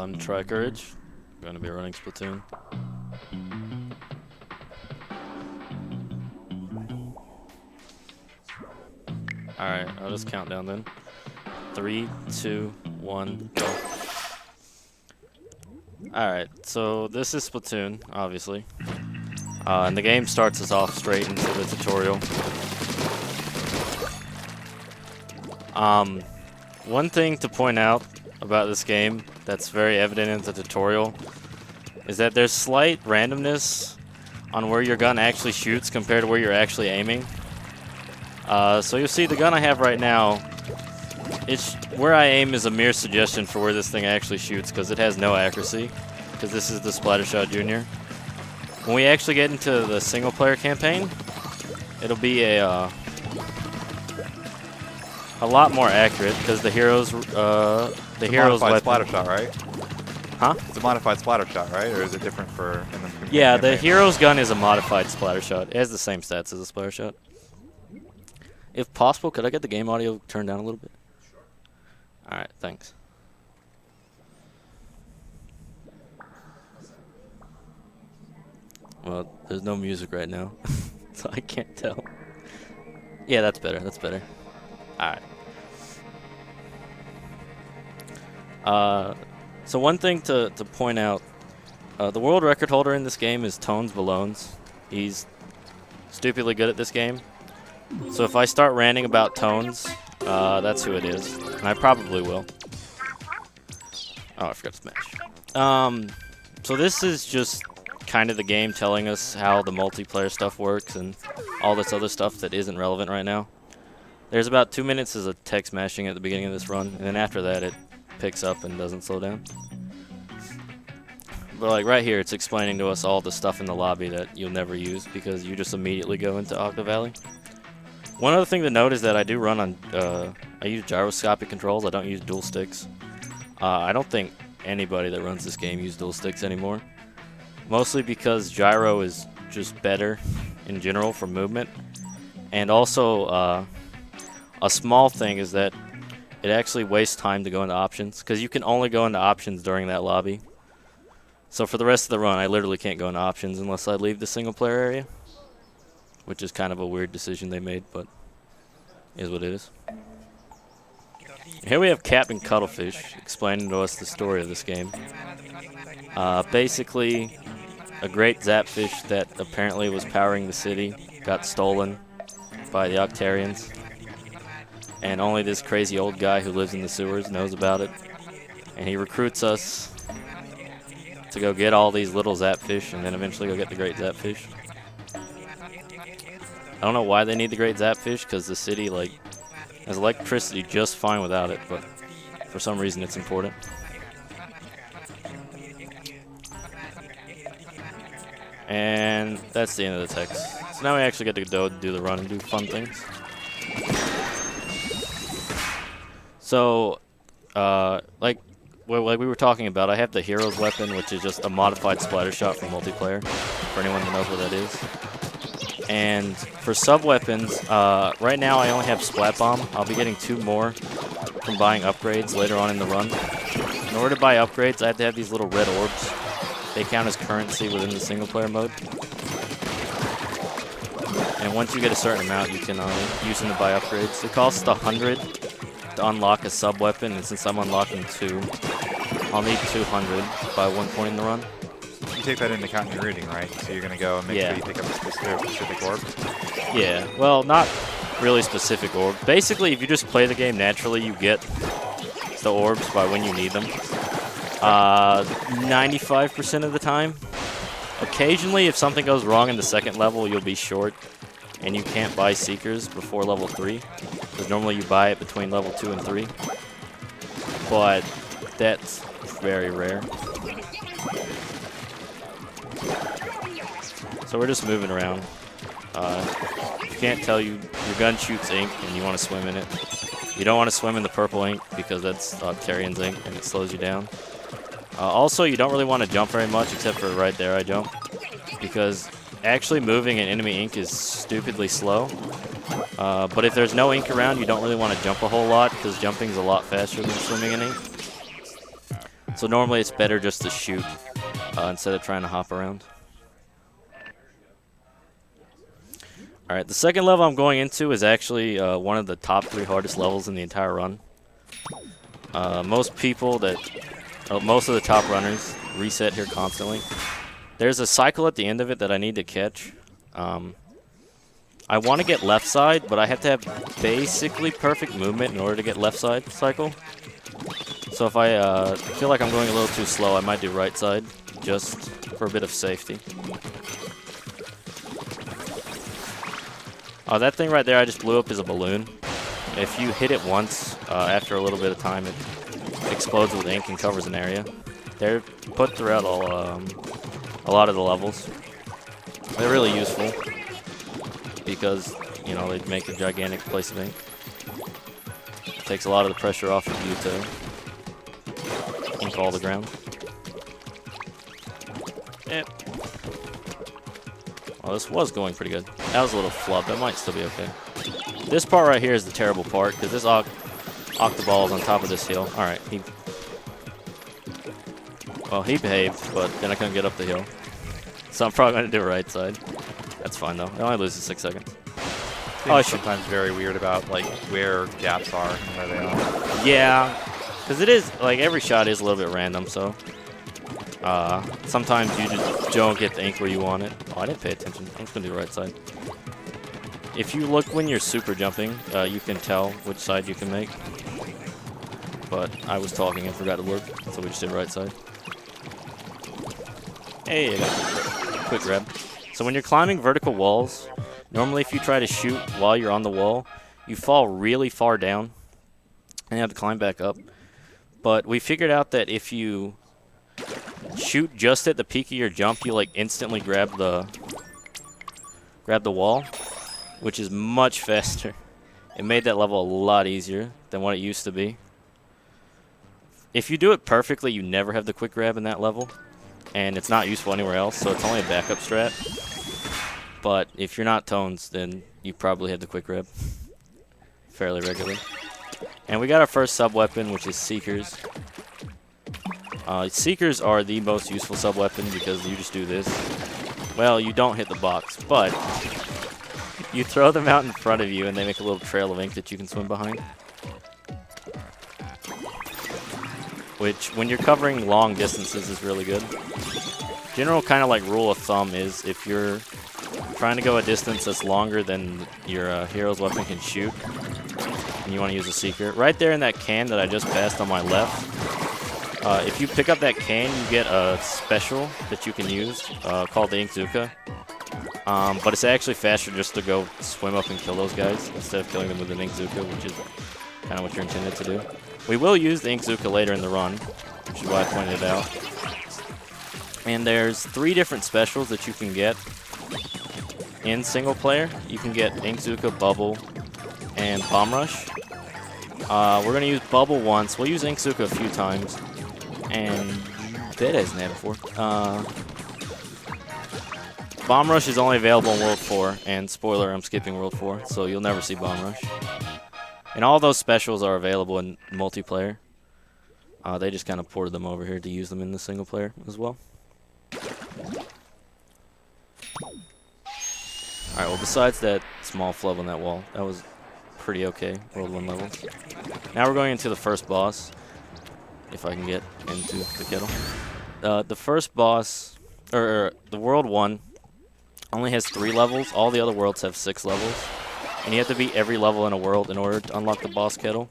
I'm Tricourage. Going to be running Splatoon. Alright, I'll just count down then. 3, 2, 1, go. Alright, so this is Splatoon, obviously. And the game starts us off straight into the tutorial. One thing to point out about this game that's very evident in the tutorial is that there's slight randomness on where your gun actually shoots compared to where you're actually aiming. So you'll see the gun I have right now, where I aim is a mere suggestion for where this thing actually shoots because it has no accuracy, because this is the Splattershot Junior. When we actually get into the single player campaign, it'll be a lot more accurate because the hero's modified splatter shot, right? Huh? It's a modified splatter shot, right? Or is it different for? Yeah, the hero's gun is a modified splatter shot. It has the same stats as a splatter shot. If possible, could I get the game audio turned down a little bit? All right, thanks. Well, there's no music right now, so I can't tell. Yeah, that's better. That's better. All right. So one thing to point out, the world record holder in this game is Tones Balones. He's stupidly good at this game. So if I start ranting about Tones, that's who it is. And I probably will. Oh, I forgot to smash. So this is just kind of the game telling us how the multiplayer stuff works and all this other stuff that isn't relevant right now. There's about 2 minutes of tech smashing at the beginning of this run, and then after that it picks up and doesn't slow down. But like right here, it's explaining to us all the stuff in the lobby that you'll never use because you just immediately go into Octa Valley. One other thing to note is that I do run on, I use gyroscopic controls. I don't use dual sticks. I don't think anybody that runs this game uses dual sticks anymore. Mostly because gyro is just better in general for movement. And also, a small thing is that it actually wastes time to go into options because you can only go into options during that lobby. So for the rest of the run, I literally can't go into options unless I leave the single player area, which is kind of a weird decision they made, but is what it is. Here we have Captain Cuttlefish explaining to us the story of this game. Basically, a great zapfish that apparently was powering the city got stolen by the Octarians. And only this crazy old guy who lives in the sewers knows about it. And he recruits us to go get all these little zapfish and then eventually go get the great zapfish. I don't know why they need the great zapfish because the city has electricity just fine without it, but for some reason it's important. And that's the end of the text. So now we actually get to go do the run and do fun things. So, like we were talking about, I have the hero's weapon, which is just a modified splatter shot for multiplayer, for anyone who knows what that is. And for sub-weapons, right now I only have Splat Bomb. I'll be getting 2 more from buying upgrades later on in the run. In order to buy upgrades, I have to have these little red orbs. They count as currency within the single-player mode. And once you get a certain amount, you can use them to buy upgrades. It costs 100 to unlock a sub-weapon, and since I'm unlocking 2, I'll need 200 by 1 point in the run. You take that into account in your reading, right? So you're going to go and make sure you pick up a specific orb? Yeah, well, not really specific orb. Basically, if you just play the game naturally, you get the orbs by when you need them. 95% of the time. Occasionally, if something goes wrong in the second level, you'll be short, and you can't buy Seekers before level 3, because normally you buy it between level 2 and 3. But that's very rare. So we're just moving around. You can't tell your gun shoots ink and you want to swim in it. You don't want to swim in the purple ink because that's Octarian's ink and it slows you down. Also, you don't really want to jump very much except for right there I jump, because actually moving in enemy ink is stupidly slow. But if there's no ink around, you don't really want to jump a whole lot because jumping is a lot faster than swimming in ink. So So normally it's better just to shoot instead of trying to hop around. Alright, the second level I'm going into is actually one of the top 3 hardest levels in the entire run. Most of the top runners reset here constantly. There's a cycle at the end of it that I need to catch. I want to get left side, but I have to have basically perfect movement in order to get left side cycle. So if I feel like I'm going a little too slow, I might do right side, just for a bit of safety. Oh, that thing right there I just blew up is a balloon. If you hit it once, after a little bit of time, it explodes with ink and covers an area. They're put throughout a lot of the levels. They're really useful because, you know, they make a gigantic place of ink. It takes a lot of the pressure off of you to ink all the ground. Yep. Well, this was going pretty good. That was a little flub. That might still be okay. This part right here is the terrible part, because this Octoball is on top of this hill. Alright, he behaved, but then I couldn't get up the hill. So I'm probably going to do right side. That's fine, though. It only loses 6 seconds. Oh, it's sometimes very weird about, like, where gaps are and where they are. Yeah, because it is, like, every shot is a little bit random, so... sometimes you just don't get the ink where you want it. Oh, I didn't pay attention. Ink's going to do the right side. If you look when you're super jumping, you can tell which side you can make. But I was talking and forgot to look, so we just did right side. Hey, I got a quick grab. So when you're climbing vertical walls, normally if you try to shoot while you're on the wall, you fall really far down and you have to climb back up. But we figured out that if you shoot just at the peak of your jump, you like instantly grab the wall, which is much faster. It made that level a lot easier than what it used to be. If you do it perfectly, you never have the quick grab in that level, and it's not useful anywhere else, so it's only a backup strat. But if you're not Tones, then you probably have the quick grab fairly regularly. And we got our first sub-weapon, which is Seekers. Seekers are the most useful sub-weapon because you just do this. Well, you don't hit the box, but you throw them out in front of you and they make a little trail of ink that you can swim behind. Which, when you're covering long distances, is really good. General kind of like rule of thumb is if you're trying to go a distance that's longer than your hero's weapon can shoot, and you want to use a Seeker. Right there in that can that I just passed on my left, if you pick up that can, you get a special that you can use called the Inkzuka. But it's actually faster just to go swim up and kill those guys instead of killing them with an Inkzuka, which is kind of what you're intended to do. We will use the Inkzuka later in the run, which is why I pointed it out. And there's 3 different specials that you can get in single player. You can get Inkzuka, Bubble, and Bomb Rush. We're going to use Bubble once. We'll use Inkzuka a few times. And that hasn't had before. Bomb Rush is only available in World 4. And spoiler, I'm skipping World 4, so you'll never see Bomb Rush. And all those specials are available in multiplayer. They just kind of ported them over here to use them in the single player as well. Alright, well, besides that small flub on that wall, that was pretty okay, World 1 levels. Now we're going into the first boss, if I can get into the kettle. The first boss, or the World 1, only has 3 levels. All the other worlds have 6 levels. And you have to beat every level in a world in order to unlock the boss kettle.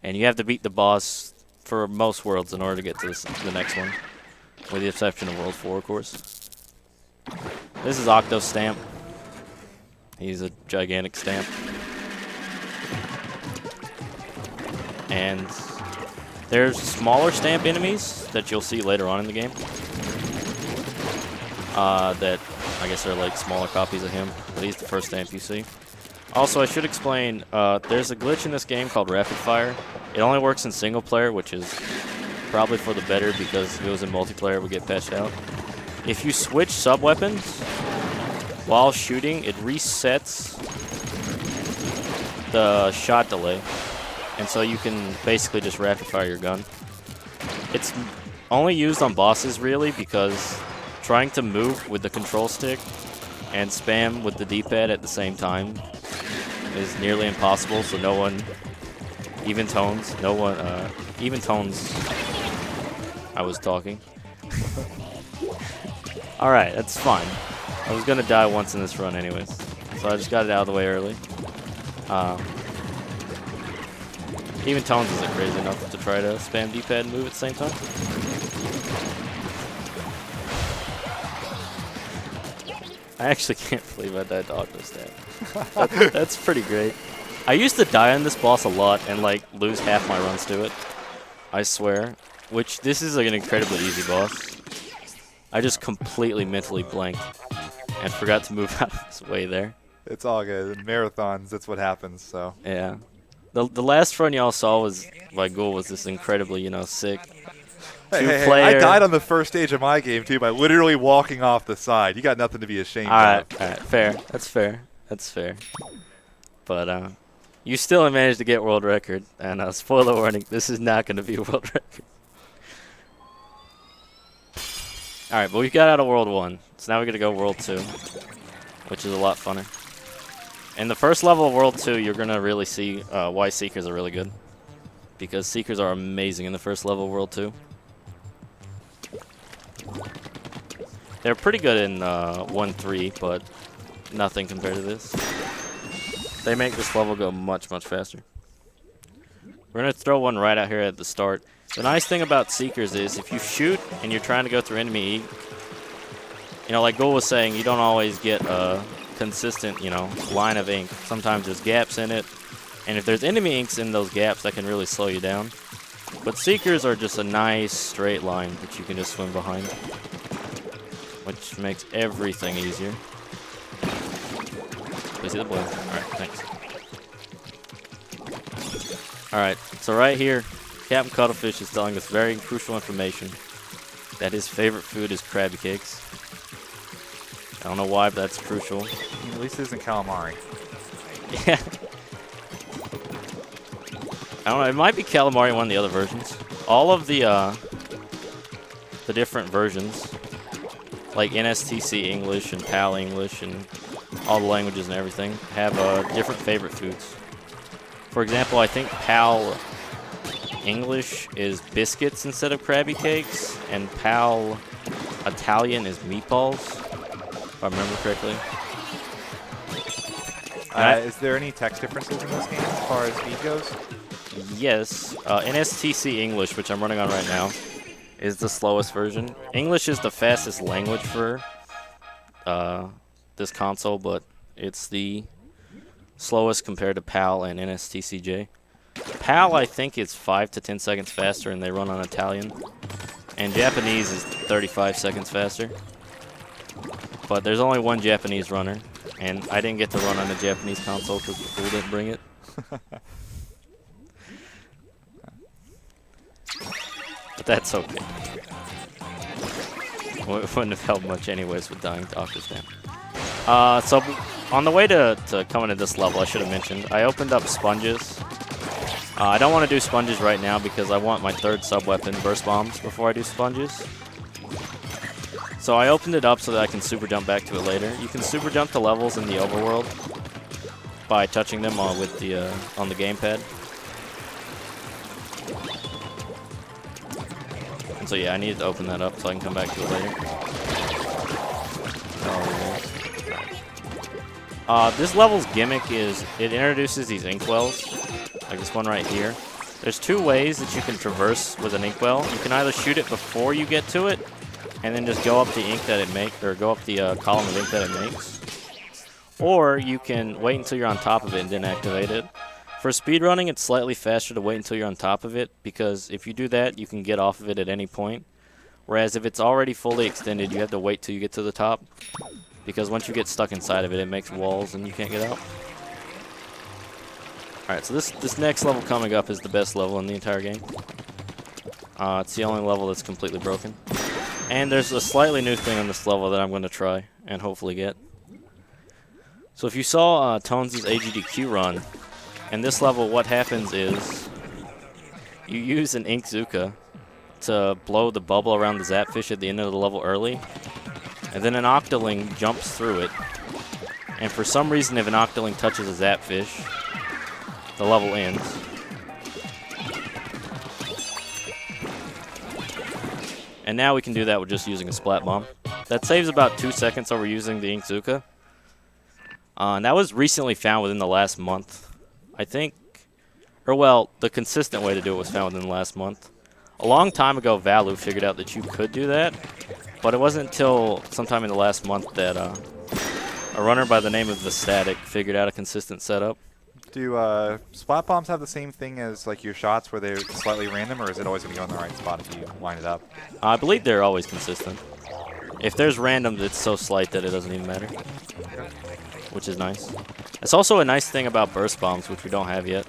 And you have to beat the boss for most worlds in order to get to the next one. With the exception of World 4, of course. This is Octo's stamp. He's a gigantic stamp. And there's smaller stamp enemies that you'll see later on in the game. That I guess are like smaller copies of him. But he's the first stamp you see. Also, I should explain, there's a glitch in this game called Rapid Fire. It only works in single player, which is probably for the better because if it was in multiplayer, it would get patched out. If you switch sub-weapons while shooting, it resets the shot delay. And so you can basically just rapid fire your gun. It's only used on bosses, really, because trying to move with the control stick and spam with the D-pad at the same time is nearly impossible, so no one even tones. No one even tones. I was talking. Alright, that's fine. I was gonna die once in this run anyways, so I just got it out of the way early. Even tones isn't crazy enough to try to spam D-pad and move at the same time. I actually can't believe I died to Octostat. That's pretty great. I used to die on this boss a lot and like lose half my runs to it. I swear. Which, this is like an incredibly easy boss. I just completely mentally blanked and forgot to move out of his way there. It's all good. In marathons, that's what happens, so. Yeah. The last run y'all saw was, my goal was this incredibly, sick. Hey, I died on the first stage of my game, too, by literally walking off the side. You got nothing to be ashamed of. Alright, fair. That's fair. That's fair. But, you still managed to get world record, and spoiler warning, this is not going to be a world record. Alright, but we got out of World 1, so now we're going to go World 2, which is a lot funner. In the first level of World 2, you're going to really see why Seekers are really good. Because Seekers are amazing in the first level of World 2. They're pretty good in 1-3, but nothing compared to this. They make this level go much, much faster. We're going to throw one right out here at the start. The nice thing about Seekers is if you shoot and you're trying to go through enemy ink, like Ghoul was saying, you don't always get a consistent, line of ink. Sometimes there's gaps in it. And if there's enemy inks in those gaps, that can really slow you down. But Seekers are just a nice straight line that you can just swim behind, which makes everything easier. Please see the blue. Alright, thanks. Alright, so right here, Captain Cuttlefish is telling us very crucial information that his favorite food is Krabby Cakes. I don't know why, but that's crucial. At least it isn't calamari. Yeah. I don't know, it might be calamari in one of the other versions. All of the different versions, like NSTC English and PAL English and all the languages and everything, have different favorite foods. For example, I think PAL English is biscuits instead of Krabby Cakes, and PAL Italian is meatballs, if I remember correctly. Is there any text differences in this game as far as speed goes? Yes. NSTC English, which I'm running on right now, is the slowest version. English is the fastest language for this console, but it's the slowest compared to PAL and NSTCJ. PAL, I think, is 5 to 10 seconds faster, and they run on Italian. And Japanese is 35 seconds faster. But there's only one Japanese runner, and I didn't get to run on a Japanese console because the fool didn't bring it. But that's okay. Wouldn't have helped much anyways with dying to Octostat. So on the way to coming to this level, I should have mentioned, I opened up sponges. I don't want to do sponges right now because I want my third sub-weapon, burst bombs, before I do sponges. So I opened it up so that I can super jump back to it later. You can super jump to levels in the overworld by touching them on the gamepad. And so yeah, I needed to open that up so I can come back to it later. This level's gimmick is it introduces these inkwells, like this one right here. There's two ways that you can traverse with an inkwell. You can either shoot it before you get to it, and then just go up the ink that it makes, or go up the column of ink that it makes. Or you can wait until you're on top of it and then activate it. For speedrunning, it's slightly faster to wait until you're on top of it, because if you do that, you can get off of it at any point. Whereas if it's already fully extended, you have to wait till you get to the top, because once you get stuck inside of it, it makes walls and you can't get out. Alright, so this next level coming up is the best level in the entire game. It's the only level that's completely broken. And there's a slightly new thing on this level that I'm going to try and hopefully get. So if you saw Tones' AGDQ run, in this level what happens is you use an Inkzooka to blow the bubble around the Zapfish at the end of the level early, and then an Octoling jumps through it. And for some reason, if an Octoling touches a Zapfish, the level ends. And now we can do that with just using a Splat Bomb. That saves about 2 seconds over using the Inkzuka. And that was recently found within the last month, I think. Or, well, the consistent way to do it was found within the last month. A long time ago, Valu figured out that you could do that, but it wasn't until sometime in the last month that a runner by the name of The Static figured out a consistent setup. Do Splat Bombs have the same thing as like your shots where they're slightly random, or is it always going to go in the right spot if you line it up? I believe they're always consistent. If there's random, it's so slight that it doesn't even matter, which is nice. It's also a nice thing about Burst Bombs, which we don't have yet,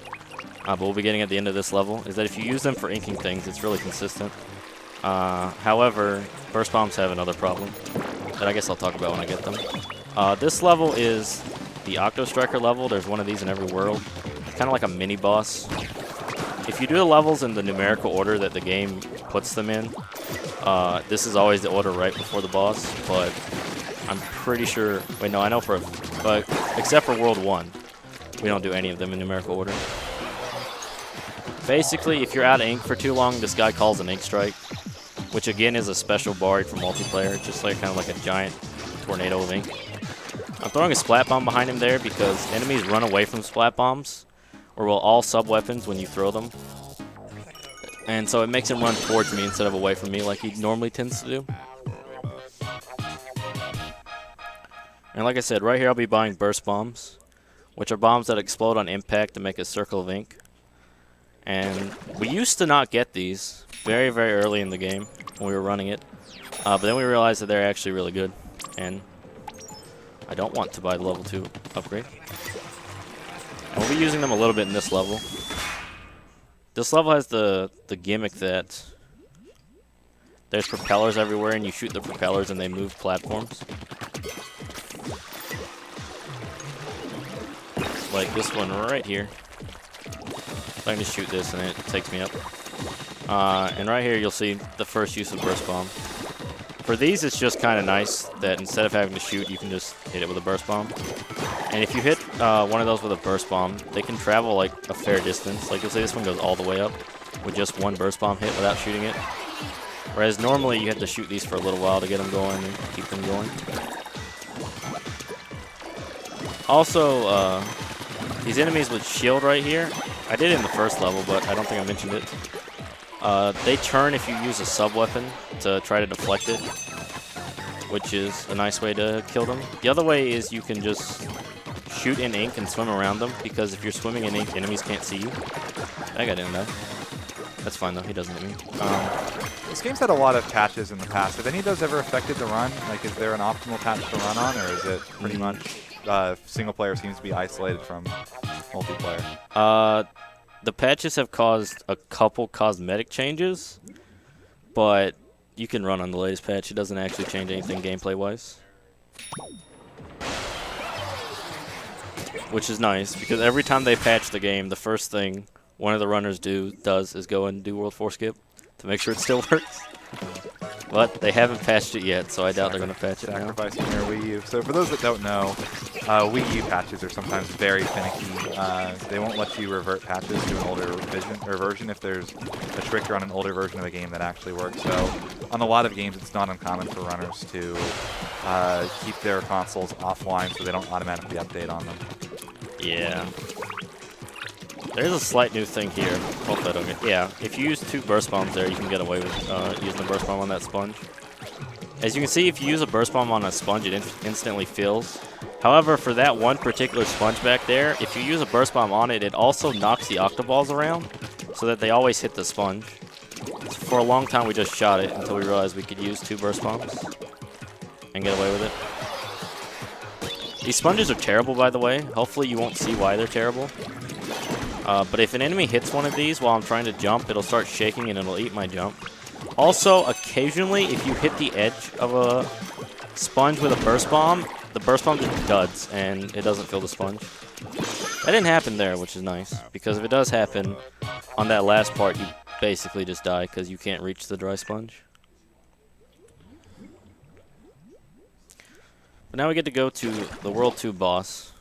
but we'll be getting at the end of this level, is that if you use them for inking things, it's really consistent. However, Burst Bombs have another problem that I guess I'll talk about when I get them. This level is the Octo Striker level. There's one of these in every world. It's kind of like a mini boss. If you do the levels in the numerical order that the game puts them in, this is always the order right before the boss, but I'm pretty sure... Wait, no, I know for... But except for World 1, we don't do any of them in numerical order. Basically, if you're out of ink for too long, this guy calls an ink strike, which again is a special bard for multiplayer, just like kind of like a giant tornado of ink. I'm throwing a Splat Bomb behind him there because enemies run away from Splat Bombs, or will all sub-weapons when you throw them. And so it makes him run towards me instead of away from me like he normally tends to do. And like I said, right here I'll be buying Burst Bombs, which are bombs that explode on impact to make a circle of ink. And we used to not get these very, very early in the game when we were running it. But then we realized that they're actually really good. And I don't want to buy the level 2 upgrade. And we'll be using them a little bit in this level. This level has the gimmick that there's propellers everywhere and you shoot the propellers and they move platforms. Like this one right here. So I can just shoot this and it takes me up. And right here you'll see the first use of Burst Bomb. For these, it's just kind of nice that instead of having to shoot, you can just hit it with a Burst Bomb. And if you hit one of those with a Burst Bomb, they can travel like a fair distance. Like you'll see this one goes all the way up with just one Burst Bomb hit without shooting it. Whereas normally you have to shoot these for a little while to get them going and keep them going. Also, these enemies with shield right here, I did it in the first level, but I don't think I mentioned it. They turn if you use a sub-weapon to try to deflect it, which is a nice way to kill them. The other way is you can just shoot in ink and swim around them, because if you're swimming in ink, enemies can't see you. That guy didn't die. That's fine, though. He doesn't hit me. This game's had a lot of patches in the past. Have any of those ever affected the run? Like, is there an optimal patch to run on, or is it pretty much single player seems to be isolated from multiplayer? The patches have caused a couple cosmetic changes, but you can run on the latest patch. It doesn't actually change anything gameplay-wise. Which is nice, because every time they patch the game, the first thing one of the runners does is go and do World 4 skip to make sure it still works. But they haven't patched it yet, so I doubt they're going to patch it now. Sacrificing their Wii U. So for those that don't know, Wii U patches are sometimes very finicky. They won't let you revert patches to an older version if there's a trigger on an older version of a game that actually works. So on a lot of games, it's not uncommon for runners to keep their consoles offline so they don't automatically update on them. Yeah. There's a slight new thing here. Hopefully I don't get... Yeah, if you use 2 Burst Bombs there, you can get away with using the Burst Bomb on that sponge. As you can see, if you use a Burst Bomb on a sponge, it instantly fills. However, for that one particular sponge back there, if you use a Burst Bomb on it, it also knocks the Octoballs around so that they always hit the sponge. For a long time, we just shot it until we realized we could use 2 Burst Bombs and get away with it. These sponges are terrible, by the way. Hopefully you won't see why they're terrible. But if an enemy hits one of these while I'm trying to jump, it'll start shaking and it'll eat my jump. Also, occasionally, if you hit the edge of a sponge with a Burst Bomb, the Burst Bomb just duds and it doesn't fill the sponge. That didn't happen there, which is nice, because if it does happen on that last part, you basically just die because you can't reach the dry sponge. But now we get to go to the World 2 boss,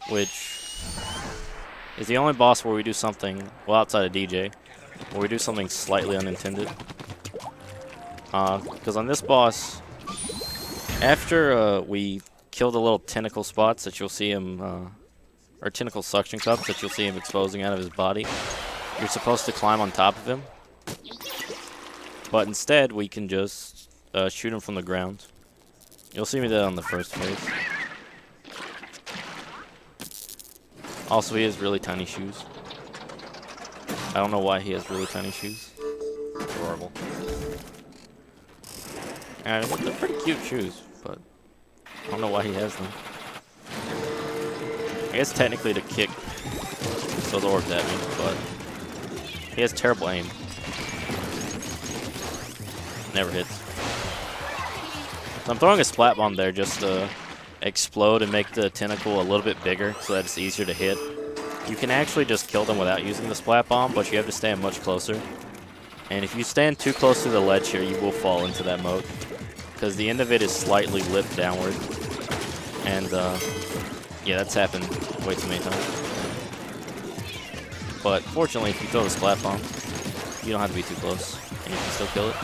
which is the only boss where we do something, well, outside of DJ, where we do something slightly unintended. Because on this boss, after we kill the little tentacle spots that you'll see him, or tentacle suction cups that you'll see him exposing out of his body, you're supposed to climb on top of him. But instead, we can just shoot him from the ground. You'll see me do that on the first phase. Also, he has really tiny shoes. I don't know why he has really tiny shoes. Adorable. Yeah, they're pretty cute shoes, but I don't know why he has them. I guess technically to kick those orbs at me, but he has terrible aim. Never hits. So I'm throwing a splat bomb there just to explode and make the tentacle a little bit bigger so that it's easier to hit. You can actually just kill them without using the splat bomb, but you have to stand much closer. And if you stand too close to the ledge here, you will fall into that mode, because the end of it is slightly lipped downward. And yeah, that's happened way too many times. But fortunately, if you throw the splat bomb, you don't have to be too close, and you can still kill it.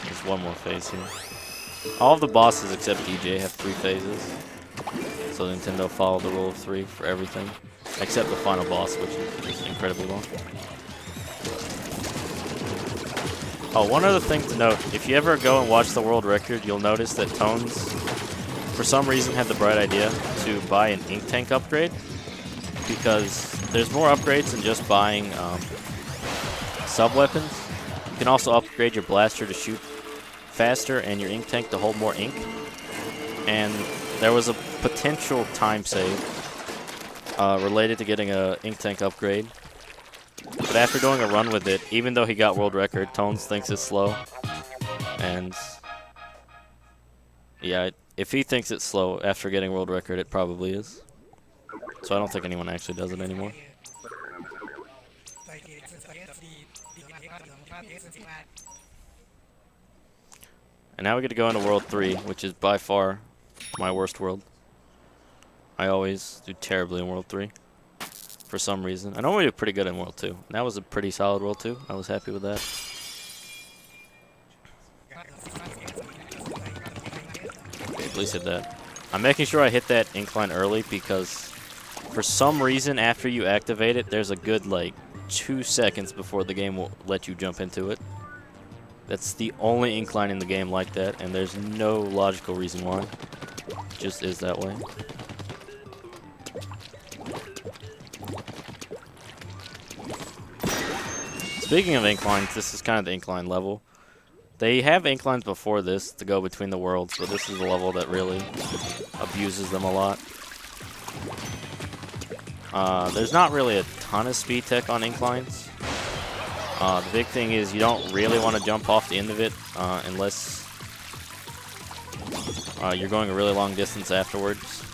There's one more phase here. All of the bosses except DJ have 3 phases. So Nintendo followed the rule of 3 for everything, except the final boss, which is just incredibly long. Oh, one other thing to note, if you ever go and watch the world record, you'll notice that Tones, for some reason, had the bright idea to buy an ink tank upgrade, because there's more upgrades than just buying sub-weapons. You can also upgrade your blaster to shoot faster and your ink tank to hold more ink. And there was a potential time save related to getting a ink tank upgrade. But after doing a run with it, even though he got world record, Tones thinks it's slow. And yeah, if he thinks it's slow after getting world record, it probably is. So I don't think anyone actually does it anymore. And now we get to go into World 3, which is by far my worst world. I always do terribly in World 3 for some reason. I normally do pretty good in World 2. And that was a pretty solid World 2. I was happy with that. Okay, please hit that. I'm making sure I hit that incline early because for some reason after you activate it, there's a good like 2 seconds before the game will let you jump into it. That's the only incline in the game like that, and there's no logical reason why. It just is that way. Speaking of inclines, this is kind of the incline level. They have inclines before this to go between the worlds, but this is a level that really abuses them a lot. There's not really a ton of speed tech on inclines. The big thing is you don't really want to jump off the end of it unless you're going a really long distance afterwards.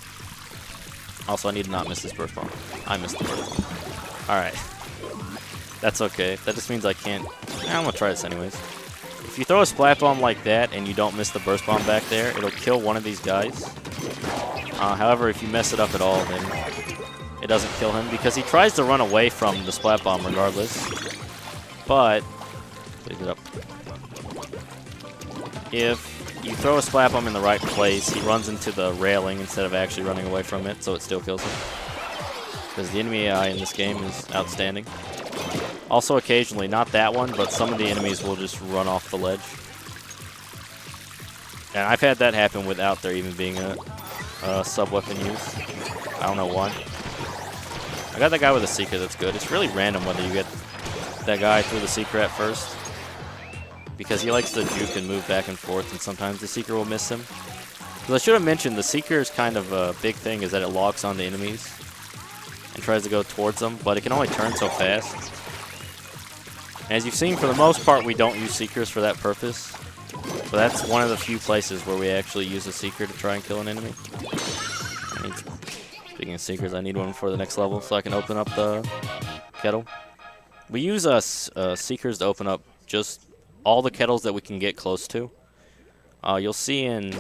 Also, I need to not miss this burst bomb. I missed the burst bomb. Alright. That's okay. That just means I can't... I'm going to try this anyways. If you throw a splat bomb like that and you don't miss the burst bomb back there, it'll kill one of these guys. However, if you mess it up at all, then it doesn't kill him because he tries to run away from the splat bomb regardless. But, please get up. If you throw a splat bomb in the right place, he runs into the railing instead of actually running away from it, so it still kills him. Because the enemy AI in this game is outstanding. Also, occasionally, not that one, but some of the enemies will just run off the ledge. And I've had that happen without there even being a sub-weapon use. I don't know why. I got that guy with a secret that's good. It's really random whether you get that guy through the secret at first, because he likes to juke and move back and forth, and sometimes the seeker will miss him. Because I should have mentioned, the seeker's kind of a big thing is that it locks on the enemies and tries to go towards them, but it can only turn so fast. As you've seen, for the most part, we don't use seekers for that purpose, but that's one of the few places where we actually use a seeker to try and kill an enemy. Speaking of secrets, I need one for the next level so I can open up the kettle. We use seekers to open up just all the kettles that we can get close to. You'll see in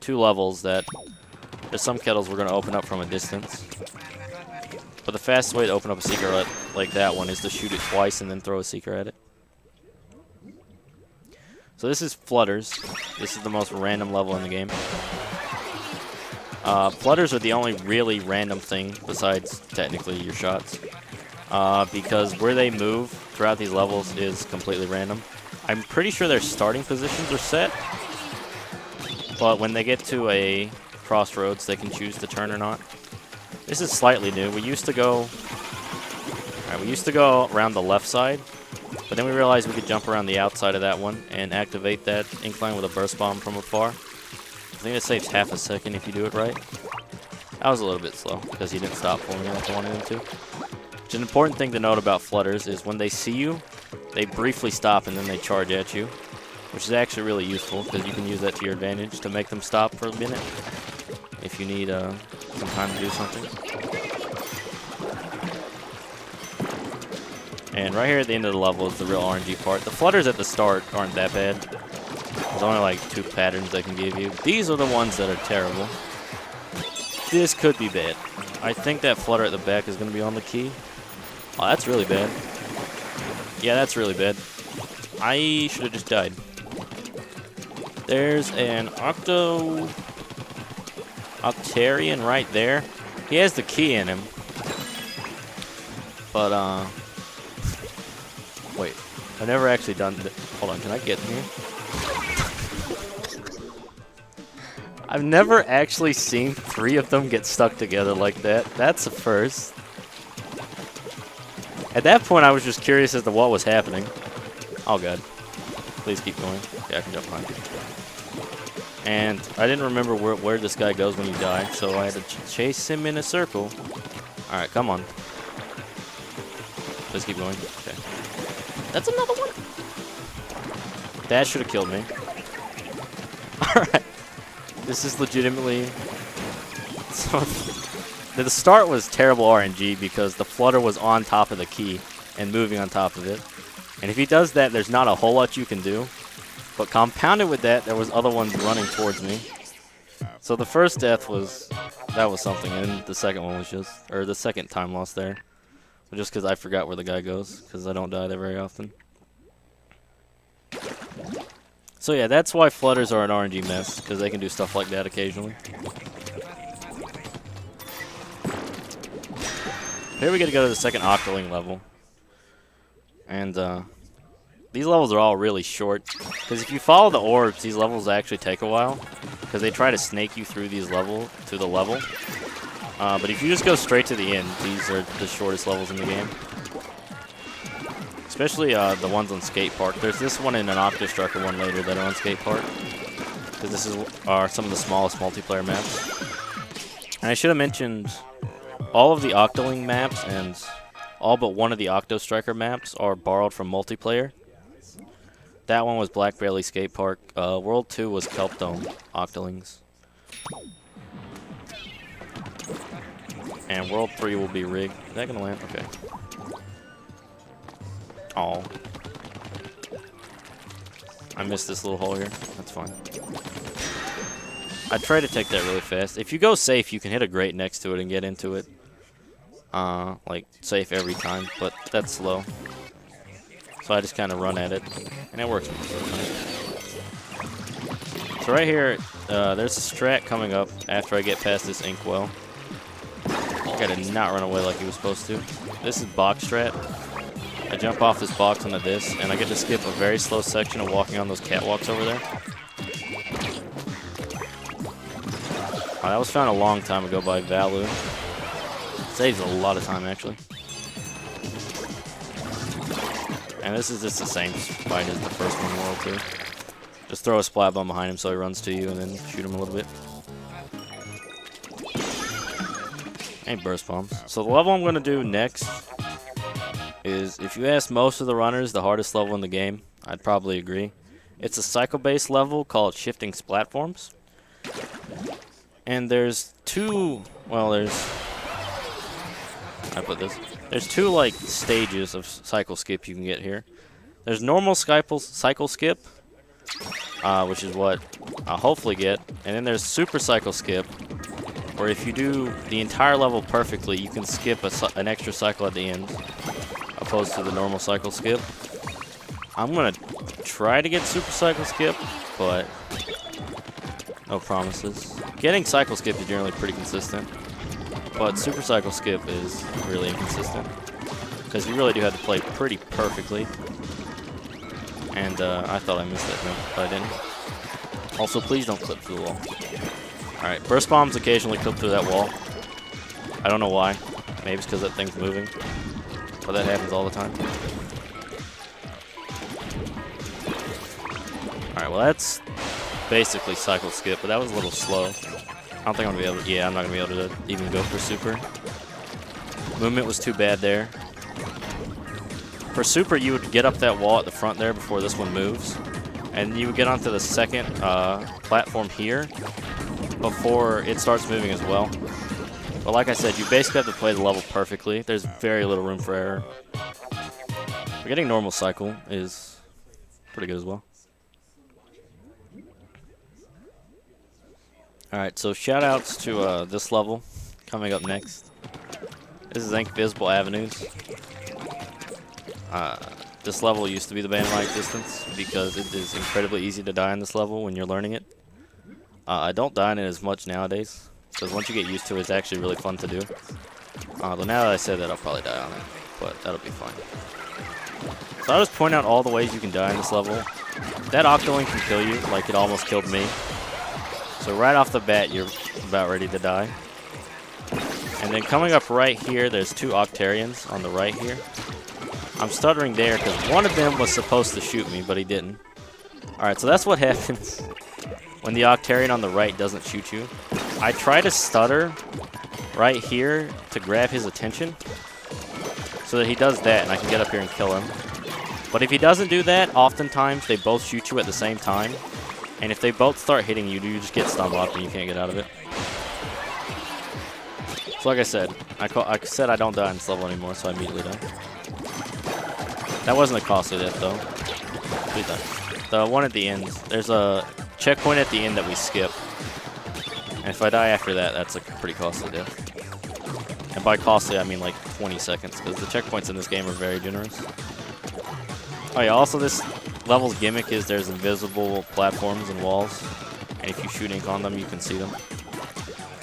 2 levels that there's some kettles we're going to open up from a distance. But the fastest way to open up a seeker like that one is to shoot it twice and then throw a seeker at it. So this is Flutters. This is the most random level in the game. Flutters are the only really random thing besides technically your shots. Because where they move throughout these levels is completely random. I'm pretty sure their starting positions are set. But when they get to a crossroads, they can choose to turn or not. This is slightly new. We used to go around the left side, but then we realized we could jump around the outside of that one and activate that incline with a burst bomb from afar. I think it saves half a second if you do it right. That was a little bit slow because he didn't stop for me like I wanted him to. Which an important thing to note about Flutters is when they see you, they briefly stop and then they charge at you, which is actually really useful because you can use that to your advantage to make them stop for a minute if you need some time to do something. And right here at the end of the level is the real RNG part. The Flutters at the start aren't that bad. There's only like 2 patterns they can give you. These are the ones that are terrible. This could be bad. I think that Flutter at the back is going to be on the key. Oh, that's really bad. Yeah, that's really bad. I should have just died. There's an Octarian right there. He has the key in him. But, wait. I've never actually done hold on, can I get in here? I've never actually seen 3 of them get stuck together like that. That's a first. At that point, I was just curious as to what was happening. Oh, God. Please keep going. Yeah, I can jump behind you. And I didn't remember where this guy goes when you die, so I had to chase him in a circle. Alright, come on. Please keep going. Okay. That's another one. That should have killed me. Alright. This is legitimately... So, the start was terrible RNG because the Flutter was on top of the key and moving on top of it. And if he does that, there's not a whole lot you can do. But compounded with that, there was other ones running towards me. So the first death was... That was something, and the second one was just... Or the second time lost there. Just because I forgot where the guy goes, because I don't die there very often. So yeah, that's why Flutters are an RNG mess, because they can do stuff like that occasionally. Here we get to go to the second Octoling level. And these levels are all really short, because if you follow the orbs, these levels actually take a while, because they try to snake you through these level. But if you just go straight to the end, these are the shortest levels in the game. Especially the ones on Skate Park. There's this one and an Octostriker one later that are on Skate Park. Because this are some of the smallest multiplayer maps. And I should have mentioned all of the Octoling maps and all but one of the Octostriker maps are borrowed from multiplayer. That one was Black Bailey Skate Park. World 2 was Kelp Dome Octolings. And World 3 will be Rig. Is that going to land? Okay. Oh. I missed this little hole here. That's fine. I try to take that really fast. If you go safe, you can hit a grate next to it and get into it. Like, safe every time, but that's slow. So I just kind of run at it, and it works. So right here, there's a strat coming up after I get past this inkwell. I gotta not run away like he was supposed to. This is box strat. I jump off this box onto this, and I get to skip a very slow section of walking on those catwalks over there. Oh, that was found a long time ago by Valu. Saves a lot of time, actually. And this is just the same fight as the first one in World 2. Just throw a splat bomb behind him so he runs to you, and then shoot him a little bit. And burst bombs. So the level I'm going to do next is, if you ask most of the runners, the hardest level in the game. I'd probably agree. It's a cycle-based level called Shifting Splatforms. And there's 2 well, I put this. There's two like stages of cycle skip you can get here. There's normal cycle skip, which is what I'll hopefully get, and then there's super cycle skip, where if you do the entire level perfectly, you can skip an extra cycle at the end, opposed to the normal cycle skip. I'm gonna try to get super cycle skip, but no promises. Getting cycle skip is generally pretty consistent, but super cycle skip is really inconsistent because you really do have to play pretty perfectly. And I thought I missed that jump, but I didn't. Also, please don't clip through the wall. Alright, burst bombs occasionally clip through that wall. I don't know why. Maybe it's because that thing's moving. But that happens all the time. Alright, well that's basically cycle skip, but that was a little slow. I don't think I'm going to be able to... Yeah, I'm not going to be able to even go for super. Movement was too bad there. For super, you would get up that wall at the front there before this one moves. And you would get onto the second platform here before it starts moving as well. But like I said, you basically have to play the level perfectly. There's very little room for error. But getting normal cycle is pretty good as well. Alright, so shoutouts to this level coming up next. This is Invisible Avenues. This level used to be the ban of my existence because it is incredibly easy to die on this level when you're learning it. I don't die on it as much nowadays because once you get used to it, it's actually really fun to do. But now that I said that, I'll probably die on it, but that'll be fine. So I'll just point out all the ways you can die on this level. That Octoling can kill you, like it almost killed me. So right off the bat, you're about ready to die. And then coming up right here, there's two Octarians on the right here. I'm stuttering there because one of them was supposed to shoot me, but he didn't. Alright, so that's what happens when the Octarian on the right doesn't shoot you. I try to stutter right here to grab his attention so that he does that and I can get up here and kill him. But if he doesn't do that, oftentimes they both shoot you at the same time. And if they both start hitting you, you just get stun blocked and you can't get out of it. So like I said, I said I don't die on this level anymore, so I immediately die. That wasn't a costly death, though. Please die. The one at the end, there's a checkpoint at the end that we skip. And if I die after that, that's a pretty costly death. And by costly, I mean like 20 seconds, because the checkpoints in this game are very generous. Oh yeah, also this level's gimmick is there's invisible platforms and walls. And if you shoot ink on them, you can see them.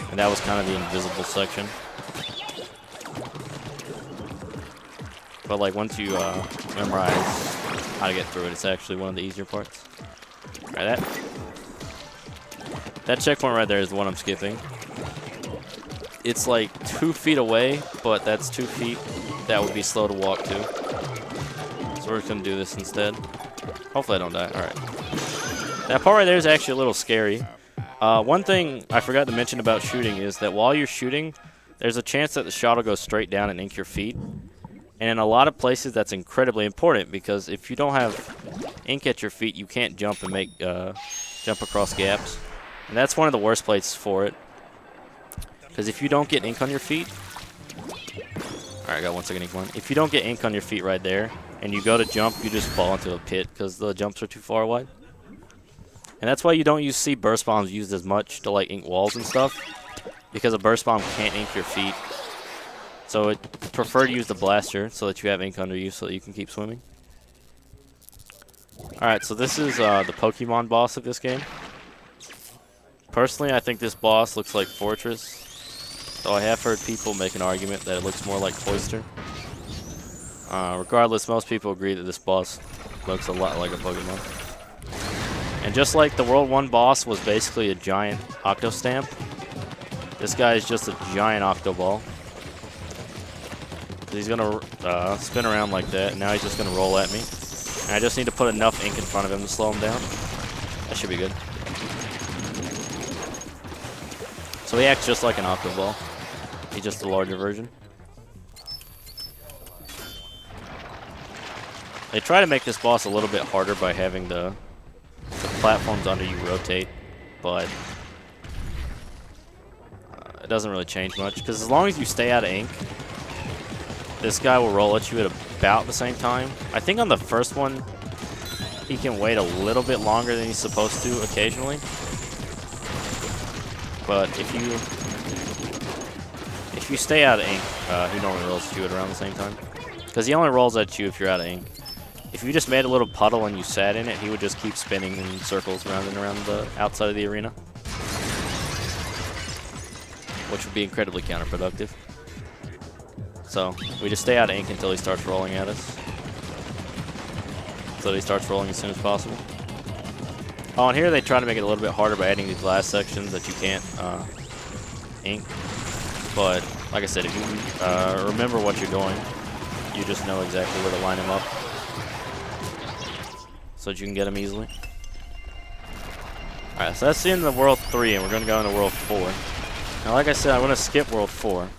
And that was kind of the invisible section. But like once you memorize how to get through it, it's actually one of the easier parts. Alright, that checkpoint right there is the one I'm skipping. It's like 2 feet away, but that's 2 feet that would be slow to walk to. So we're just gonna do this instead. Hopefully I don't die. Alright. That part right there is actually a little scary. One thing I forgot to mention about shooting is that while you're shooting, there's a chance that the shot will go straight down and ink your feet. And in a lot of places, that's incredibly important because if you don't have ink at your feet, you can't jump and make jump across gaps. And that's one of the worst places for it. Because if you don't get ink on your feet... Alright, I got 1 second ink one. If you don't get ink on your feet right there, and you go to jump, you just fall into a pit because the jumps are too far away. And that's why you don't see burst bombs used as much to like ink walls and stuff. Because a burst bomb can't ink your feet. So I prefer to use the blaster so that you have ink under you so that you can keep swimming. Alright, so this is the Pokemon boss of this game. Personally, I think this boss looks like Fortress. Though I have heard people make an argument that it looks more like Cloyster. Regardless, most people agree that this boss looks a lot like a Pokemon. And just like the World 1 boss was basically a giant Octostamp, this guy is just a giant Octoball. He's gonna spin around like that, and now he's just gonna roll at me. And I just need to put enough ink in front of him to slow him down. That should be good. So he acts just like an Octoball. He's just a larger version. They try to make this boss a little bit harder by having the platforms under you rotate, but it doesn't really change much, because as long as you stay out of ink, this guy will roll at you at about the same time. I think on the first one, he can wait a little bit longer than he's supposed to occasionally. But if you stay out of ink, he normally rolls at you at around the same time. Because he only rolls at you if you're out of ink. If you just made a little puddle and you sat in it, he would just keep spinning in circles around and around the outside of the arena. Which would be incredibly counterproductive. So, we just stay out of ink until he starts rolling at us. So he starts rolling as soon as possible. Oh, and here they try to make it a little bit harder by adding these last sections that you can't ink. But, like I said, if you remember what you're doing, you just know exactly where to line him up so that you can get him easily. Alright, so that's the end of World 3, and we're going to go into World 4. Now, like I said, I'm going to skip World 4.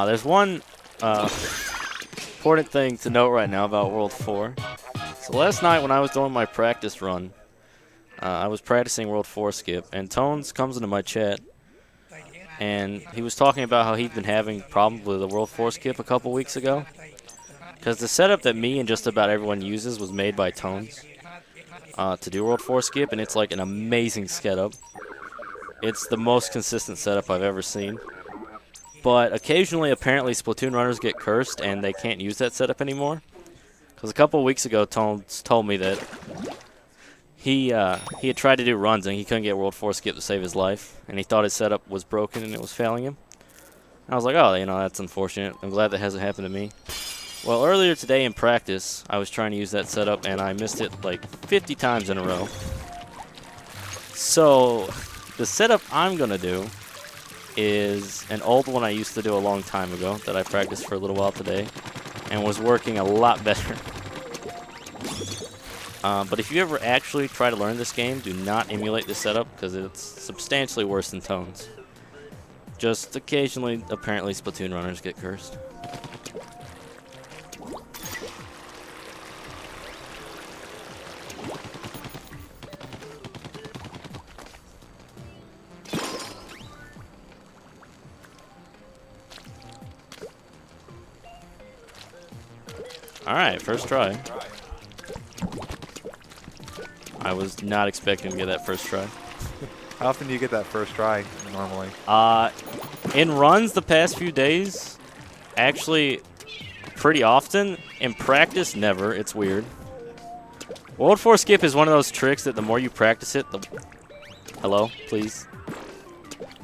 There's one important thing to note right now about World 4. So last night when I was doing my practice run, I was practicing World 4 skip, and Tones comes into my chat, and he was talking about how he'd been having problems with the World 4 skip a couple weeks ago. Because the setup that me and just about everyone uses was made by Tones to do World 4 skip, and it's like an amazing setup. It's the most consistent setup I've ever seen. But occasionally, apparently, Splatoon runners get cursed, and they can't use that setup anymore. Because a couple weeks ago, Tones told me that he had tried to do runs, and he couldn't get World 4 skip to save his life. And he thought his setup was broken, and it was failing him. And I was like, oh, you know, that's unfortunate. I'm glad that hasn't happened to me. Well, earlier today in practice, I was trying to use that setup, and I missed it like 50 times in a row. So, the setup I'm going to do is an old one I used to do a long time ago that I practiced for a little while today and was working a lot better. But if you ever actually try to learn this game, do not emulate this setup because it's substantially worse than Tones. Just occasionally, apparently, Splatoon runners get cursed. Alright, first try. I was not expecting to get that first try. How often do you get that first try normally? In runs the past few days, actually pretty often. In practice, never. It's weird. World 4 skip is one of those tricks that the more you practice it, the... Hello, please.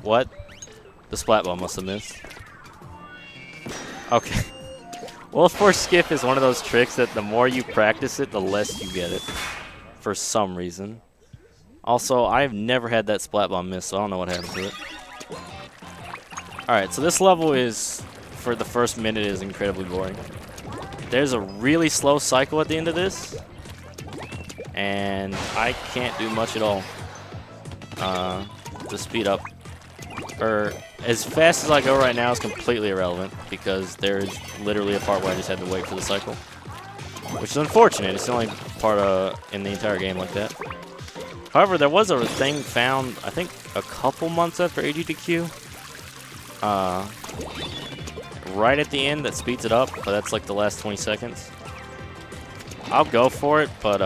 What? The splat ball must have missed. Okay. World 4 skip is one of those tricks that the more you practice it, the less you get it. For some reason. Also, I've never had that splat bomb miss, so I don't know what happened to it. Alright, so this level is, for the first minute, is incredibly boring. There's a really slow cycle at the end of this. And I can't do much at all to speed up. As fast as I go right now is completely irrelevant because there's literally a part where I just had to wait for the cycle, which is unfortunate. It's the only part in the entire game like that. However, there was a thing found, I think, a couple months after AGDQ, right at the end that speeds it up, but that's like the last 20 seconds. I'll go for it, but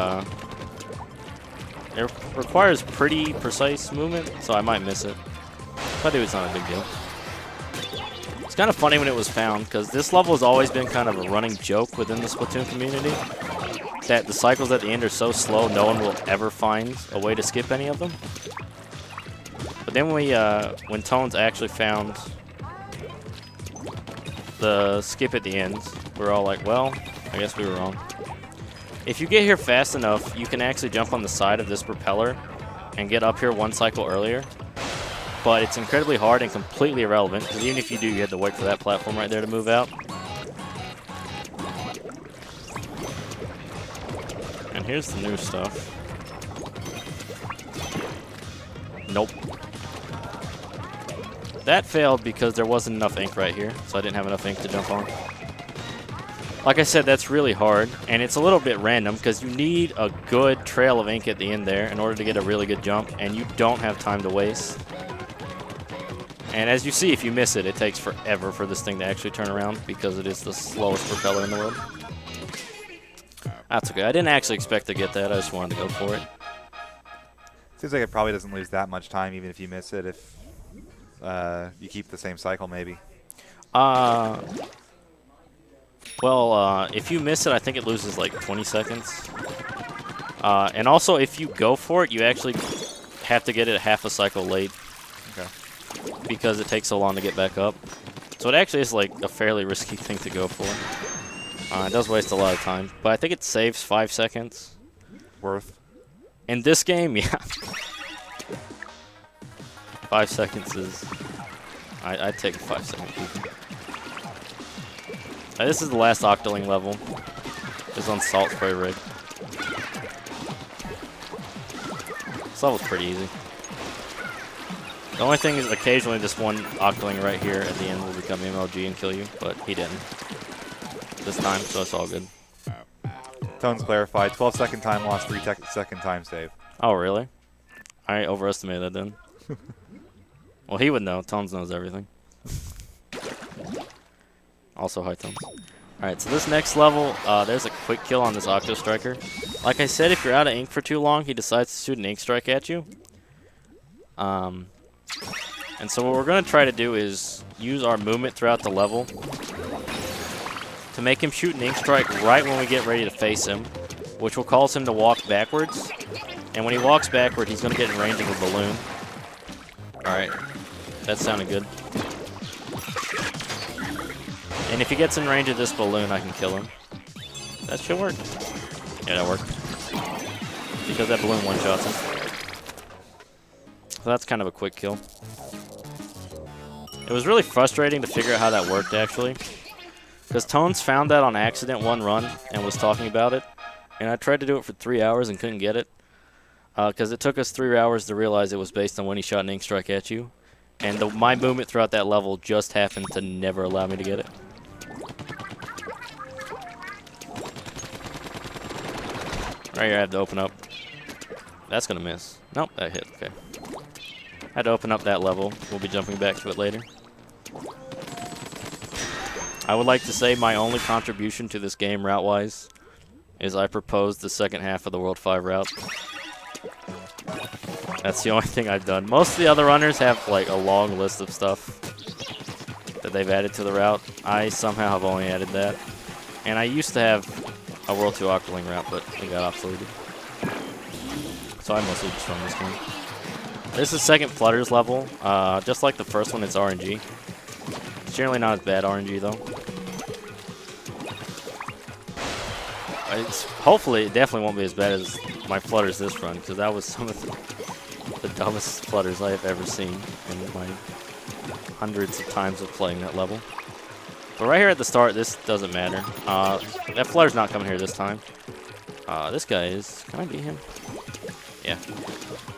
it requires pretty precise movement, so I might miss it. If I do, it's not a big deal. It's kind of funny when it was found, because this level has always been kind of a running joke within the Splatoon community, that the cycles at the end are so slow, no one will ever find a way to skip any of them. But then when Tones actually found the skip at the end, we're all like, well, I guess we were wrong. If you get here fast enough, you can actually jump on the side of this propeller and get up here one cycle earlier. But it's incredibly hard and completely irrelevant, because even if you do, you have to wait for that platform right there to move out. And here's the new stuff. Nope. That failed because there wasn't enough ink right here, so I didn't have enough ink to jump on. Like I said, that's really hard, and it's a little bit random because you need a good trail of ink at the end there in order to get a really good jump, and you don't have time to waste. And as you see, if you miss it, it takes forever for this thing to actually turn around because it is the slowest propeller in the world. That's okay. I didn't actually expect to get that. I just wanted to go for it. Seems like it probably doesn't lose that much time, even if you miss it, if you keep the same cycle, maybe. Well, if you miss it, I think it loses like 20 seconds. And also, if you go for it, you actually have to get it half a cycle late. Okay. Because it takes so long to get back up. So it actually is like a fairly risky thing to go for. It does waste a lot of time, but I think it saves 5 seconds. Worth. In this game, yeah. 5 seconds is... I'd take a 5 second peek. This is the last Octoling level. It's on Salt Spray Rig. This level's pretty easy. The only thing is occasionally this one Octoling right here at the end will become MLG and kill you, but he didn't this time, so it's all good. Tones clarified. 12-second time loss, 3-second time save. Oh, really? I overestimated that then. Well, he would know. Tones knows everything. Also, hi, Tones. Alright, so this next level, there's a quick kill on this Octo Striker. Like I said, if you're out of ink for too long, he decides to shoot an ink strike at you. And so what we're going to try to do is use our movement throughout the level to make him shoot an ink strike right when we get ready to face him, which will cause him to walk backwards. And when he walks backward, he's going to get in range of a balloon. Alright, that sounded good. And if he gets in range of this balloon, I can kill him. That should work. Yeah, that worked. Because that balloon one-shots him. So that's kind of a quick kill. It was really frustrating to figure out how that worked, actually. Because Tones found that on accident one run and was talking about it. And I tried to do it for 3 hours and couldn't get it. Because it took us 3 hours to realize it was based on when he shot an ink strike at you. And my movement throughout that level just happened to never allow me to get it. Right here I have to open up. That's going to miss. Nope, that hit. Okay. Had to open up that level. We'll be jumping back to it later. I would like to say my only contribution to this game route-wise is I proposed the second half of the World 5 route. That's the only thing I've done. Most of the other runners have like a long list of stuff that they've added to the route. I somehow have only added that. And I used to have a World 2 Octoling route, but it got obsoleted. So I mostly just run this game. This is second Flutters level. Just like the first one, it's RNG. It's generally not as bad RNG, though. Hopefully, it definitely won't be as bad as my Flutters this run, because that was some of the dumbest Flutters I have ever seen in my hundreds of times of playing that level. But right here at the start, this doesn't matter. That Flutter's not coming here this time. This guy is. Can I beat him? Yeah.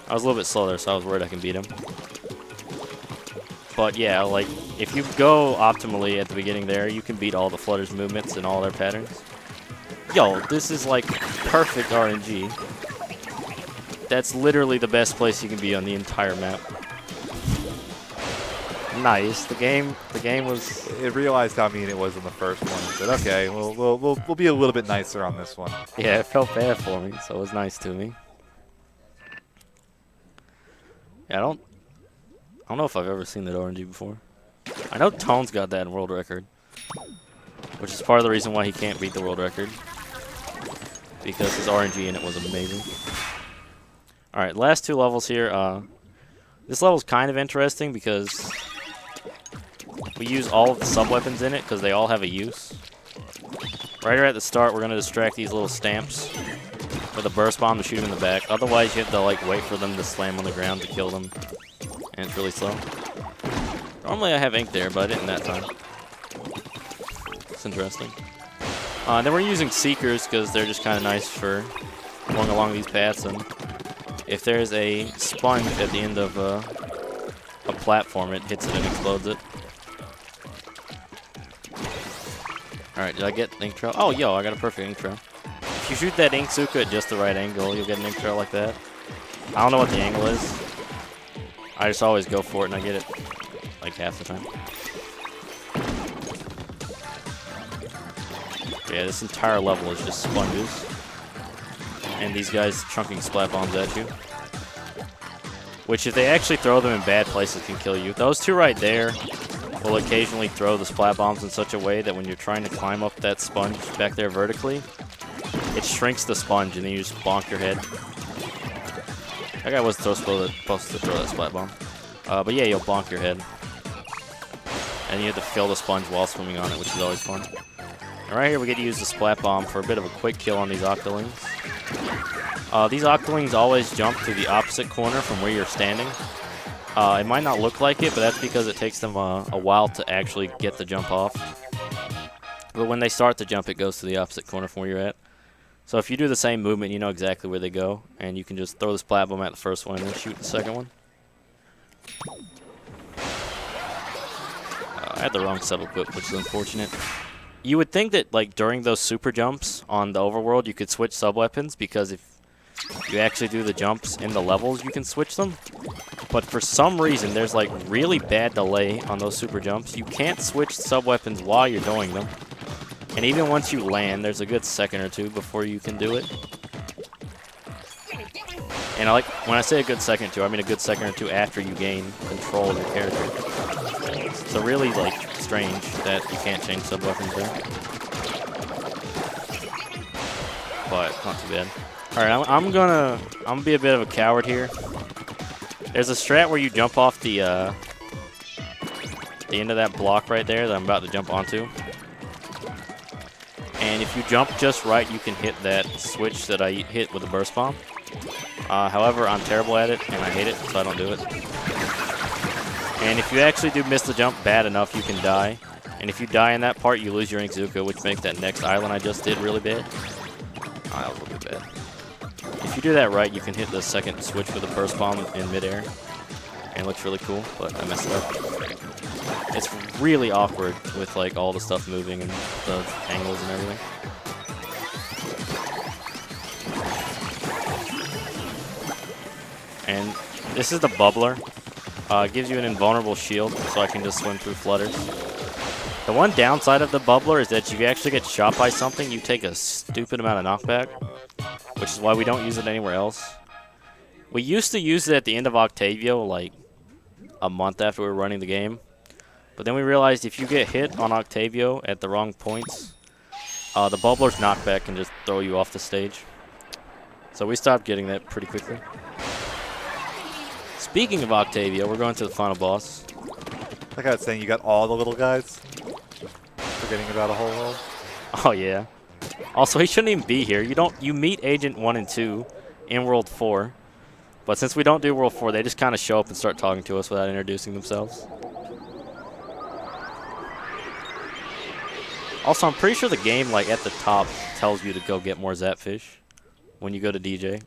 I was a little bit slow there, so I was worried I can beat him. But yeah, like, if you go optimally at the beginning there, you can beat all the Flutter's movements and all their patterns. Yo, this is like perfect RNG. That's literally the best place you can be on the entire map. Nice. The game was. It realized how mean it was in the first one. It said, okay, we'll be a little bit nicer on this one. Yeah, it felt bad for me, so it was nice to me. Yeah, I don't know if I've ever seen that RNG before. I know Tone's got that in world record, which is part of the reason why he can't beat the world record, because his RNG in it was amazing. All right, last two levels here. This level's kind of interesting because we use all of the sub-weapons in it because they all have a use. Right here at the start, we're going to distract these little stamps with a burst bomb to shoot them in the back. Otherwise, you have to like wait for them to slam on the ground to kill them, and it's really slow. Normally, I have ink there, but I didn't that time. It's interesting. Then we're using Seekers because they're just kind of nice for going along these paths. And if there's a sponge at the end of a platform, it hits it and explodes it. Alright, did I get ink trail? Oh, yo, I got a perfect ink trail. If you shoot that ink Suka at just the right angle, you'll get an ink trail like that. I don't know what the angle is. I just always go for it and I get it. like half the time. Yeah, this entire level is just sponges. And these guys chunking splat bombs at you. Which, if they actually throw them in bad places, can kill you. Those two right there will occasionally throw the splat bombs in such a way that when you're trying to climb up that sponge back there vertically, it shrinks the sponge and then you just bonk your head. That guy wasn't supposed to throw that splat bomb. But yeah, you'll bonk your head. And you have to fill the sponge while swimming on it, which is always fun. And right here we get to use the splat bomb for a bit of a quick kill on these octolings. These octolings always jump to the opposite corner from where you're standing. It might not look like it, but that's because it takes them a while to actually get the jump off. But when they start the jump, it goes to the opposite corner from where you're at. So if you do the same movement, you know exactly where they go, and you can just throw the splat bomb at the first one and then shoot the second one. I had the wrong sub-equip, which is unfortunate. You would think that, like, during those super jumps on the overworld, you could switch sub-weapons, because if you actually do the jumps in the levels, you can switch them. But for some reason, there's, like, really bad delay on those super jumps. You can't switch sub-weapons while you're doing them. And even once you land, there's a good second or two before you can do it. And when I say a good second or two, I mean a good second or two after you gain control of your character. It's a really, like, strange that you can't change sub-weapons there. But not too bad. Alright, I'm gonna be a bit of a coward here. There's a strat where you jump off the end of that block right there that I'm about to jump onto. And if you jump just right, you can hit that switch that I hit with a burst bomb. However, I'm terrible at it, and I hate it, so I don't do it. And if you actually do miss the jump bad enough, you can die. And if you die in that part, you lose your Inkzuka, which makes that next island I just did really bad. That was a little bit bad. If you do that right, you can hit the second switch with a burst bomb in midair. And it looks really cool, but I messed it up. It's really awkward with, like, all the stuff moving and the angles and everything. And this is the bubbler. It gives you an invulnerable shield, so I can just swim through flutters. The one downside of the bubbler is that if you actually get shot by something, you take a stupid amount of knockback, which is why we don't use it anywhere else. We used to use it at the end of Octavio, like a month after we were running the game. But then we realized if you get hit on Octavio at the wrong points, the bubbler's knockback can just throw you off the stage. So we stopped getting that pretty quickly. Speaking of Octavio, we're going to the final boss. Like I was saying, you got all the little guys. Forgetting about a whole world. Oh yeah. Also, he shouldn't even be here. You meet Agent 1 and 2 in World 4. But since we don't do World 4, they just kind of show up and start talking to us without introducing themselves. Also, I'm pretty sure the game, like, at the top tells you to go get more Zapfish when you go to DJ.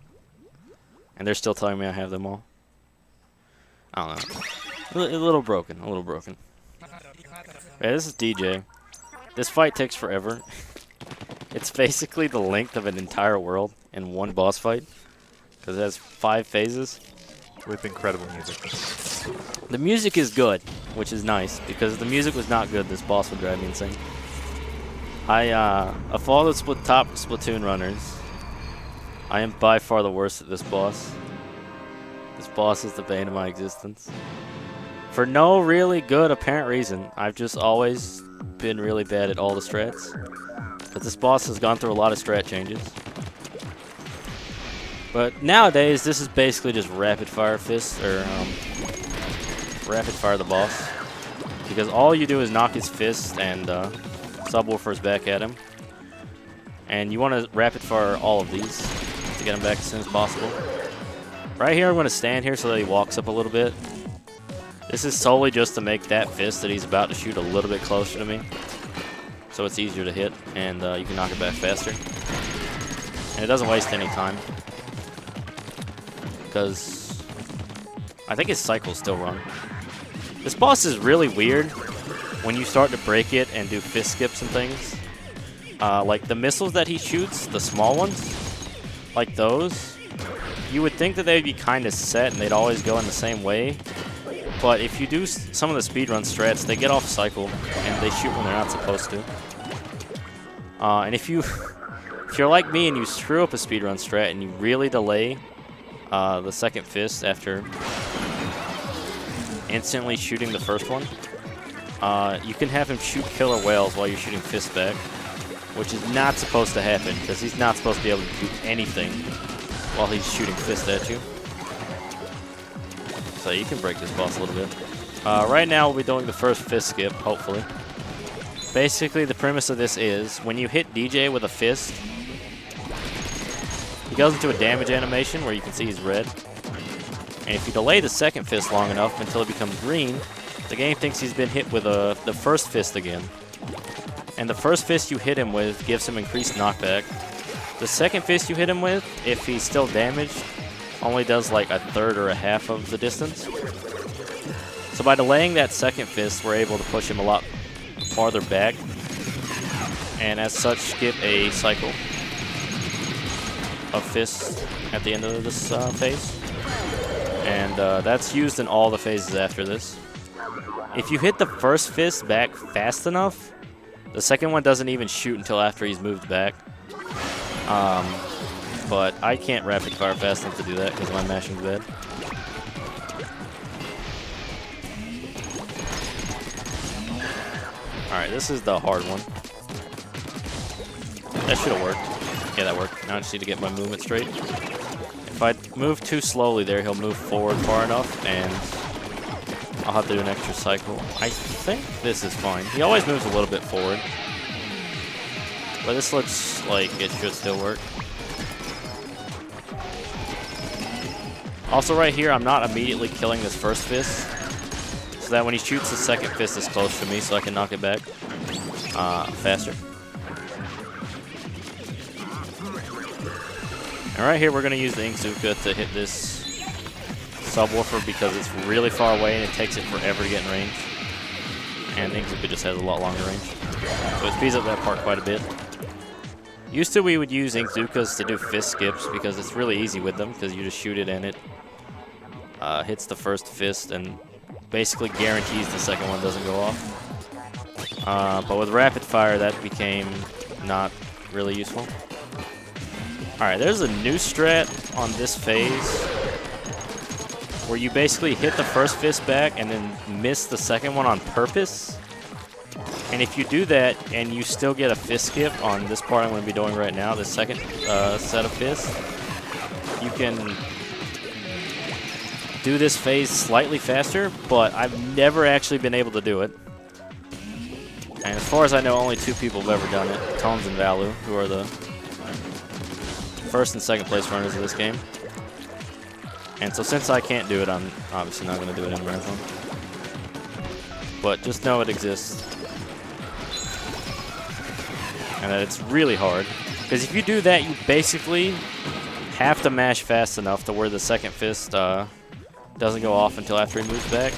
And they're still telling me I have them all. I don't know. A little broken. A little broken. Yeah, this is DJ. This fight takes forever. It's basically the length of an entire world in one boss fight. Because it has 5 phases. With incredible music. The music is good, which is nice. Because if the music was not good, this boss would drive me insane. Of all the top Splatoon runners, I am by far the worst at this boss. This boss is the bane of my existence. For no really good apparent reason. I've just always been really bad at all the strats. But this boss has gone through a lot of strat changes. But nowadays, this is basically just rapid fire fists, or rapid fire the boss. Because all you do is knock his fist and subwoofers back at him. And you want to rapid fire all of these to get him back as soon as possible. Right here, I'm going to stand here so that he walks up a little bit. This is solely just to make that fist that he's about to shoot a little bit closer to me. So it's easier to hit, and you can knock it back faster. And it doesn't waste any time. Because I think his cycles still run. This boss is really weird when you start to break it and do fist skips and things. Like the missiles that he shoots, the small ones, like those, you would think that they'd be kind of set and they'd always go in the same way. But if you do some of the speedrun strats, they get off cycle and they shoot when they're not supposed to. And if you're like me and you screw up a speedrun strat and you really delay the second fist after instantly shooting the first one, you can have him shoot killer whales while you're shooting fists back, which is not supposed to happen because he's not supposed to be able to do anything while he's shooting fists at you. So you can break this boss a little bit. Right now we'll be doing the first fist skip, hopefully. Basically the premise of this is when you hit DJ with a fist, he goes into a damage animation where you can see he's red. And if you delay the second fist long enough until it becomes green, the game thinks he's been hit with the first fist again. And the first fist you hit him with gives him increased knockback. The second fist you hit him with, if he's still damaged, only does like a third or a half of the distance. So by delaying that second fist, we're able to push him a lot farther back, and as such skip a cycle of fists at the end of this phase. And that's used in all the phases after this. If you hit the first fist back fast enough, the second one doesn't even shoot until after he's moved back. But I can't rapid fire fast enough to do that because my mashing's bad. Alright, this is the hard one. That should have worked. Yeah, that worked. Now I just need to get my movement straight. If I move too slowly there, he'll move forward far enough, and I'll have to do an extra cycle. I think this is fine. He always moves a little bit forward. But this looks like it should still work. Also right here, I'm not immediately killing this first fist, so that when he shoots the second fist is close to me, so I can knock it back faster. And right here, we're going to use the Inkzuka to hit this subwoofer because it's really far away and it takes it forever to get in range. And Inkzuka just has a lot longer range. So it speeds up that part quite a bit. Used to, we would use Inkzukas to do fist skips because it's really easy with them because you just shoot it and it hits the first fist and basically guarantees the second one doesn't go off. But with rapid fire, that became not really useful. Alright, there's a new strat on this phase where you basically hit the first fist back and then miss the second one on purpose. And if you do that and you still get a fist skip on this part I'm going to be doing right now, the second set of fists, you can do this phase slightly faster, but I've never actually been able to do it. And as far as I know, only 2 people have ever done it, Tones and Valu, who are the first and second place runners of this game. And so since I can't do it, I'm obviously not going to do it in Marathon. But just know it exists. And that it's really hard. Because if you do that, you basically have to mash fast enough to where the second fist doesn't go off until after he moves back.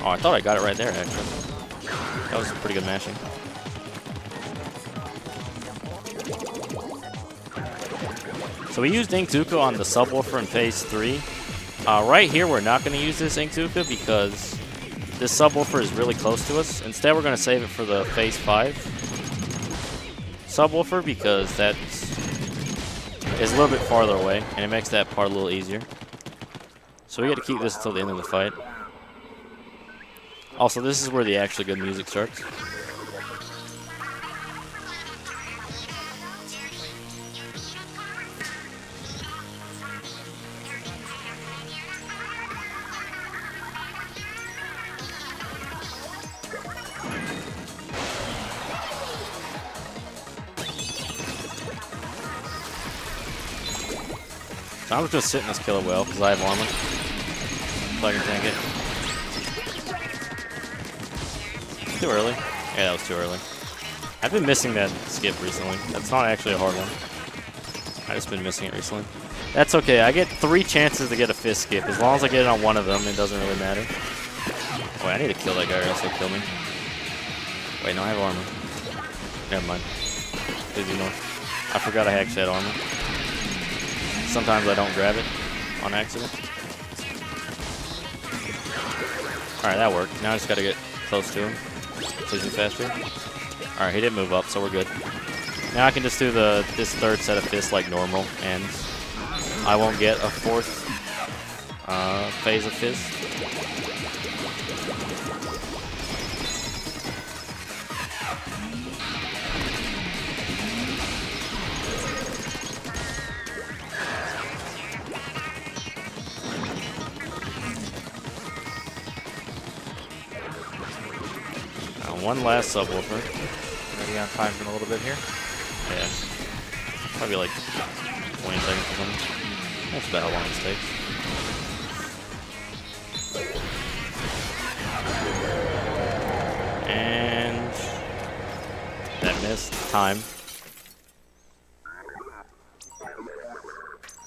Oh, I thought I got it right there, actually. That was pretty good mashing. So we used Inkzuka on the subwoofer in phase 3. Right here, we're not going to use this Inkzuka because this subwoofer is really close to us. Instead, we're going to save it for the phase 5 subwoofer because that is a little bit farther away and it makes that part a little easier. So we get to keep this until the end of the fight. Also, this is where the actually good music starts. So I'm just going to sit in this killer whale because I have armor. So I can tank it. Too early? Yeah, that was too early. I've been missing that skip recently. That's not actually a hard one. I've just been missing it recently. That's okay. I get 3 chances to get a fist skip. As long as I get it on one of them, it doesn't really matter. Wait, I need to kill that guy or else he'll kill me. Wait, no, I have armor. Never mind. Please ignore. I forgot I actually had armor. Sometimes I don't grab it on accident. Alright, that worked. Now I just gotta get close to him. So he's faster. Alright, he didn't move up, so we're good. Now I can just do this third set of fists like normal, and I won't get a fourth phase of fist. One last subwoofer. Ready on time in a little bit here. Yeah. Probably like 20 seconds or something. That's about how long this takes. And that missed time.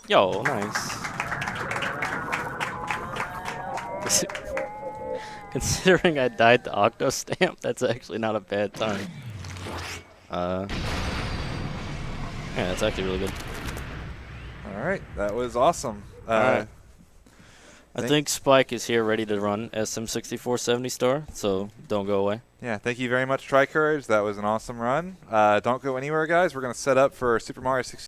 Yo, nice. Considering I died to Octo Stamp, that's actually not a bad time. Yeah, that's actually really good. All right, that was awesome. Alright. I think Spike is here ready to run SM6470 star, so don't go away. Yeah, thank you very much, Tricourage. That was an awesome run. Don't go anywhere, guys. We're going to set up for Super Mario 64.